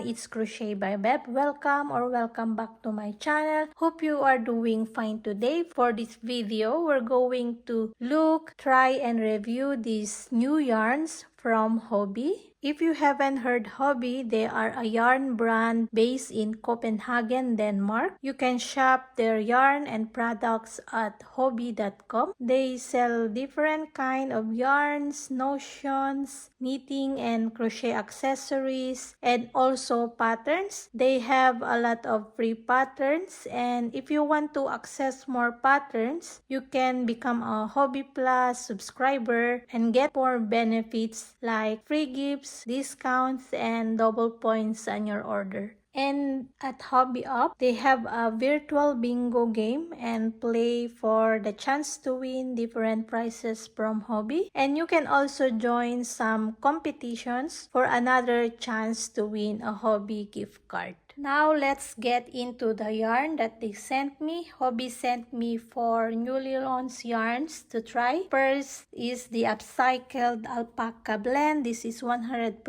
it's Crochet by Beb. Welcome or welcome back to my channel. Hope you are doing fine today. For this video, we're going to look, try, and review these new yarns from Hobbii. If you haven't heard Hobbii, they are a yarn brand based in Copenhagen, Denmark. You can shop their yarn and products at hobbii.com. They sell different kind of yarns, notions, knitting and crochet accessories, and also patterns. They have a lot of free patterns, and if you want to access more patterns, you can become a Hobbii Plus subscriber and get more benefits like free gifts, discounts, and double points on your order. And at Hobbii Up, they have a virtual bingo game and play for the chance to win different prizes from Hobbii. And you can also join some competitions for another chance to win a Hobbii gift card. Now let's get into the yarn that they sent me. Hobbii sent me 4 newly launched yarns to try. First is the Upcycled Alpaca blend. This is 100%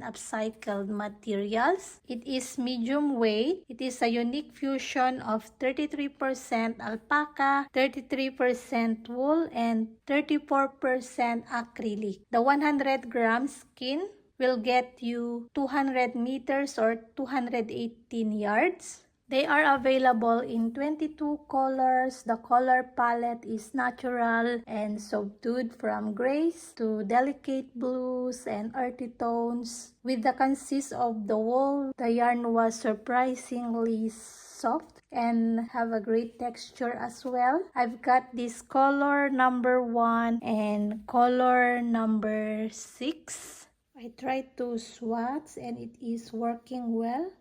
upcycled materials. It is medium weight. It is a unique fusion of 33% alpaca, 33% wool, and 34% acrylic. The 100 gram skin will get you 200 meters or 218 yards. They are available in 22 colors. The color palette is natural and subdued from grays to delicate blues and earthy tones. With the consist of the wool, the yarn was surprisingly soft and have a great texture as well. I've got this color number 1 and color number 6. I tried to swatch and it is working well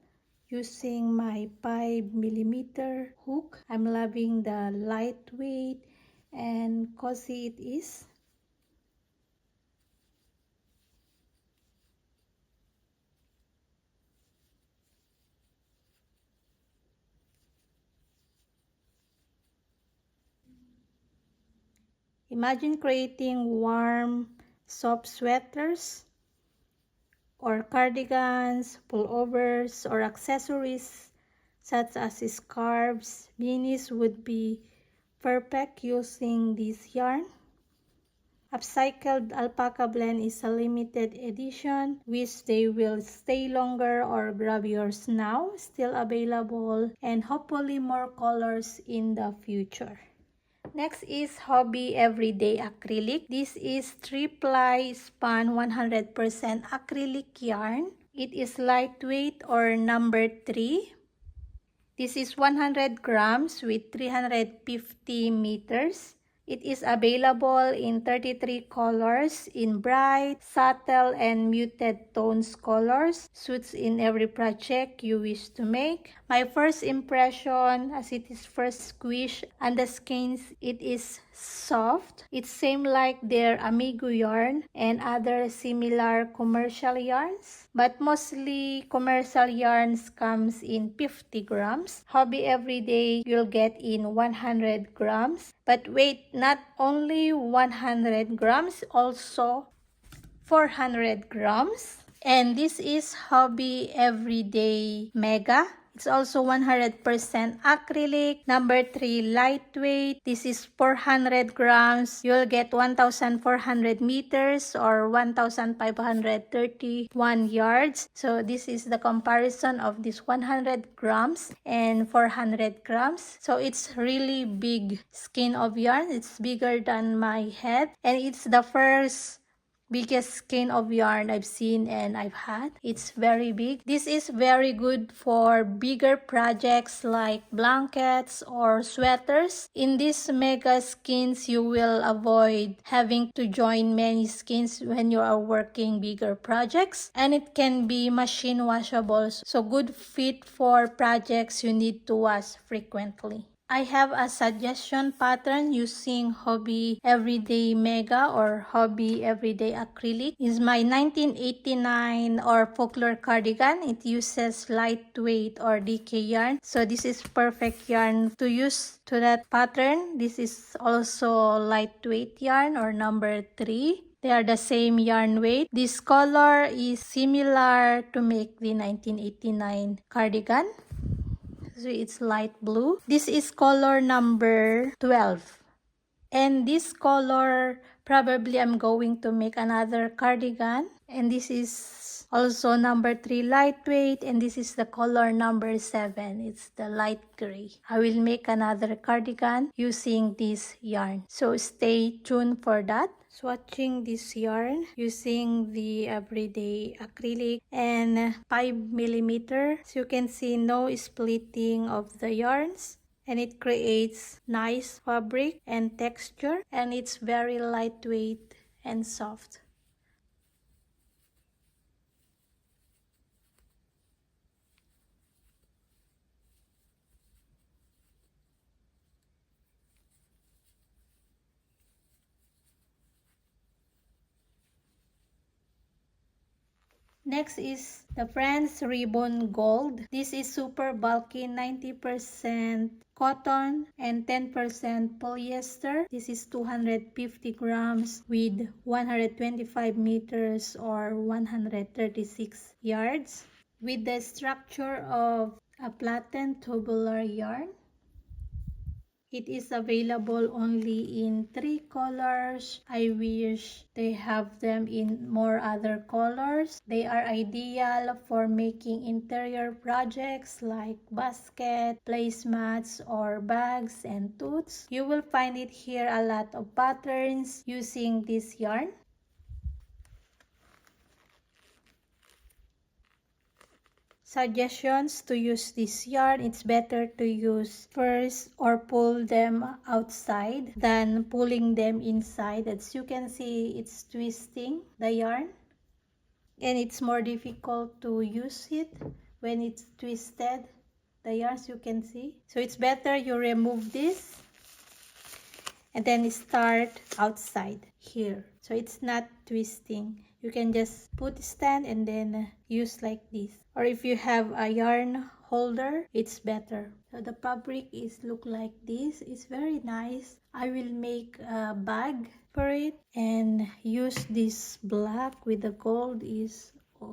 using my 5mm hook. I'm loving the lightweight and cozy it is. Imagine creating warm, soft sweaters or cardigans, pullovers, or accessories such as scarves. Beanies would be perfect using this yarn. Upcycled Alpaca blend is a limited edition. Wish they will stay longer or grab yours now. Still available and hopefully more colors in the future. Next is Hobbii Everday Acrylic. This is 3-ply spun 100% acrylic yarn. It is lightweight or number 3. This is 100 grams with 350 meters. It is available in 33 colors in bright, subtle, and muted tones colors. Suits in every project you wish to make. My first impression, as it is first squished on the skins, it is soft. It's same like their Amigo yarn and other similar commercial yarns. But mostly commercial yarns comes in 50 grams. Hobbii Everday you'll get in 100 grams. But wait, not only 100 grams, also 400 grams. And this is Hobbii Everday Mega. It's also 100% acrylic. Number 3, lightweight. This is 400 grams. You'll get 1,400 meters or 1,531 yards. So this is the comparison of this 100 grams and 400 grams. So it's really big skein of yarn. It's bigger than my head. And it's the first biggest skein of yarn I've seen and I've had. It's very big. This is very good for bigger projects like blankets or sweaters. In these mega skeins, you will avoid having to join many skeins when you are working bigger projects. And it can be machine washable. So good fit for projects you need to wash frequently. I have a suggestion pattern using Hobbii Everday Mega or Hobbii Everday Acrylic. Is my 1989 or folklore cardigan. It uses lightweight or DK yarn. So this is perfect yarn to use to that pattern. This is also lightweight yarn or number 3. They are the same yarn weight. This color is similar to make the 1989 cardigan. So it's light blue. This is color number 12. And this color, probably I'm going to make another cardigan. And this is also number 3 lightweight. And this is the color number 7. It's the light gray. I will make another cardigan using this yarn. So stay tuned for that. Swatching this yarn using the Everyday acrylic and 5mm. So you can see no splitting of the yarns. And it creates nice fabric and texture, and it's very lightweight and soft. Next is the Friends Ribbon Gold. This is super bulky, 90% cotton and 10% polyester. This is 250 grams with 125 meters or 136 yards. With the structure of a flattened tubular yarn. It is available only in 3 colors. I wish they have them in more other colors. They are ideal for making interior projects like basket, placemats, or bags and totes. You will find it here a lot of patterns using this yarn. Suggestions to use this yarn: it's better to use first or pull them outside than pulling them inside. As you can see, it's twisting the yarn and it's more difficult to use it when it's twisted, the yarns, you can see. So it's better you remove this and then start outside here, so it's not twisting. You can just put stand and then use like this, or if you have a yarn holder, it's better. So the fabric is look like this. It's very nice. I will make a bag for it and use this black with the gold. Is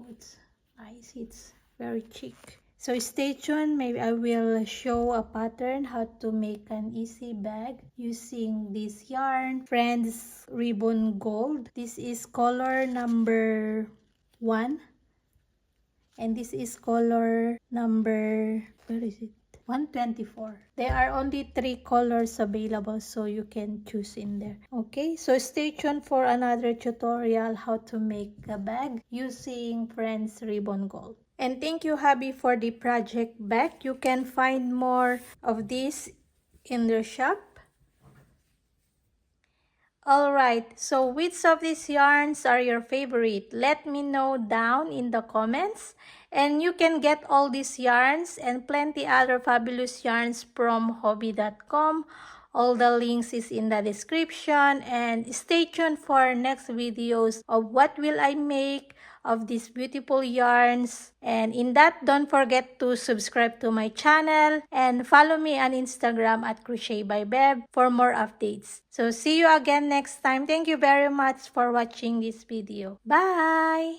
it's nice, it's very chic. So stay tuned, maybe I will show a pattern how to make an easy bag using this yarn, Friends Ribbon Gold. This is color number 1 and this is color number, where is it? 124. There are only 3 colors available, so you can choose in there. Okay, so stay tuned for another tutorial how to make a bag using Friends Ribbon Gold. And thank you, Hobbii, for the project bag. You can find more of this in their shop. Alright, so which of these yarns are your favorite? Let me know down in the comments. And you can get all these yarns and plenty other fabulous yarns from hobbii.com. All the links is in the description, and stay tuned for next videos of what will I make of these beautiful yarns. And in that, don't forget to subscribe to my channel and follow me on Instagram at Crochet by Beb for more updates. So see you again next time. Thank you very much for watching this video. Bye!